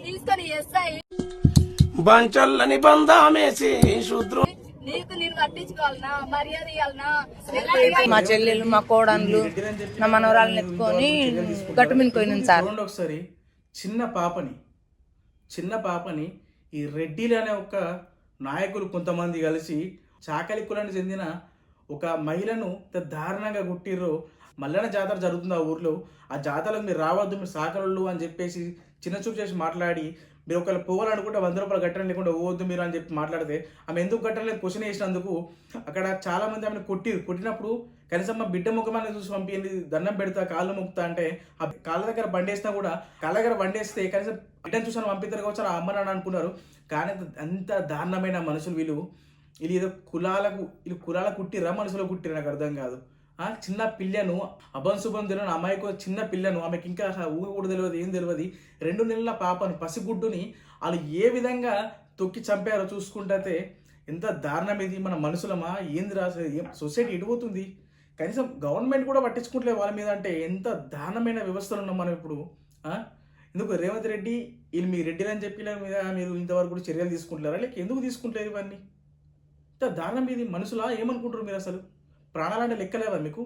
తీసుకొని ఎస్ఐ బంచల్లని బందామేసి శూద్రు నీకు నేను పట్టించుకోవాలనా మర్యాద ఇవ్వాలనా మా చెల్లెలు మా కోడన్లు నా మనవరాలను ఎత్తుకొని గట్టుమిని పోయినాం సార్. ఒకసారి చిన్న పాపని ఈ రెడ్డిలు అనే ఒక నాయకులు కొంతమంది కలిసి చాకలి కులానికి చెందిన ఒక మహిళను దారుణంగా కొట్టిర్రు. మల్లన్న జాతర జరుగుతుంది ఆ ఊర్లో. ఆ జాతరలో మీరు రావద్దు, మీరు సాకలు అని చెప్పేసి చిన్న చూపు చేసి మాట్లాడి, మీరు ఒకవేళ పోవాలనుకుంటే 100 రూపాయలు కట్టడం లేకుండా పోవద్దు మీరు అని చెప్పి మాట్లాడితే ఆమె ఎందుకు కట్టలేదు క్వశ్చన్ వేసినందుకు అక్కడ చాలా మంది ఆమెను కొట్టినప్పుడు కనీసం మా బిడ్డ ముఖమాన్ని చూసి పంపించింది, దండం పెడతా కాళ్ళు మొక్కుతా అంటే ఆ కాళ్ళ దగ్గర బండేసినా కూడా కాళ్ళ దగ్గర బండేస్తే కనీసం బిడ్డను చూసాను పంపిస్తారు కావచ్చు ఆ అమ్మ నాన్న అనుకున్నారు. కానీ అంత దారుణమైన మనుషులు వీళ్ళు ఏదో కులాలకు కుట్టిర్రా మనుషులకు కుట్టిర్రా నాకు అర్థం కాదు. చిన్న పిల్లను అభంశుభం తెలియని అమ్మాయికి చిన్న పిల్లను, ఆమెకి ఇంకా ఊరు కూడా తెలియదు, ఏం తెలియదు, 2 నెలల పాపను పసిగుడ్డుని వాళ్ళు ఏ విధంగా తొక్కి చంపారో చూసుకుంటే ఎంత దారుణం ఇది. మన మనుషులమా ఏంది రాసే సొసైటీ ఎడిపోతుంది. కనీసం గవర్నమెంట్ కూడా పట్టించుకుంటలేదు వాళ్ళ మీద. అంటే ఎంత దారుణమైన వ్యవస్థలు ఉన్నాం మనం ఇప్పుడు. ఎందుకు రేవంత్ రెడ్డి వీళ్ళు మీ రెడ్డిలు అని చెప్పి మీద మీరు ఇంతవరకు కూడా చర్యలు తీసుకుంటున్నారా, లేక ఎందుకు తీసుకుంటలేదు ఇవన్నీ? ఇంత దారుణం ఇది. మనుషులా ఏమనుకుంటారు మీరు? అసలు ప్రాణాలంటే లెక్కలేవా మీకు?